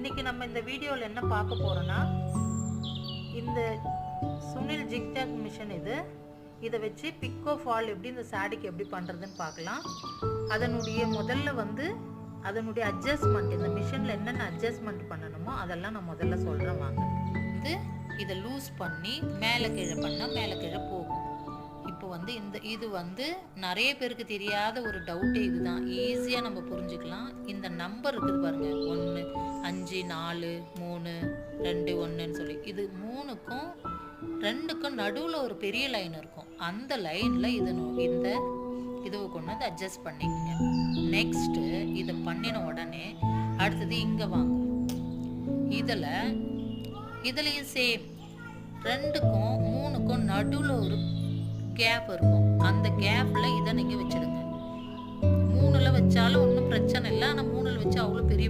இன்னைக்கு நம்ம இந்த வீடியோவில் என்ன பார்க்க போறோம்னா, இந்த சுனில் ஜிக்ஜாக் மிஷின் இதை வச்சு பிக்கோ ஃபால் எப்படி இந்த சாடிக்கு எப்படி பண்ணுறதுன்னு பார்க்கலாம். அதனுடைய அட்ஜஸ்ட்மெண்ட், இந்த மிஷினில் என்னென்ன அட்ஜஸ்ட்மெண்ட் பண்ணணுமோ அதெல்லாம் நான் முதல்ல சொல்கிறேன் வாங்க. இதை லூஸ் பண்ணி மேலே கீழே பண்ணால் மேலே கீழே போகும். இப்போ இது நிறைய பேருக்கு தெரியாத ஒரு டவுட்டே இதுதான். ஈஸியாக நம்ம புரிஞ்சுக்கலாம். இந்த நம்பர் இருக்குது பாருங்க, 1 5 4 3 2 1ன்னு சொல்லி, இது 3க்கும் 2க்கும் நடுவில் ஒரு பெரிய லைன் இருக்கும். அந்த லைனில் இந்த இதுவை கொண்டு வந்து அட்ஜஸ்ட் பண்ணிக்கங்க. நெக்ஸ்ட்டு இதை பண்ணின உடனே அடுத்தது இங்கே வாங்க. இதுலேயும் சேம் 2க்கும் 3க்கும் நடுவில் ஒரு கேப் இருக்கும். அந்த கேப்பில் இதை நீங்கள் வச்சுடுங்க. 3ல் வச்சாலும் ஒன்றும் பிரச்சனை இல்லை. ஆனால் 3ல் வச்சா அவ்வளோ பெரிய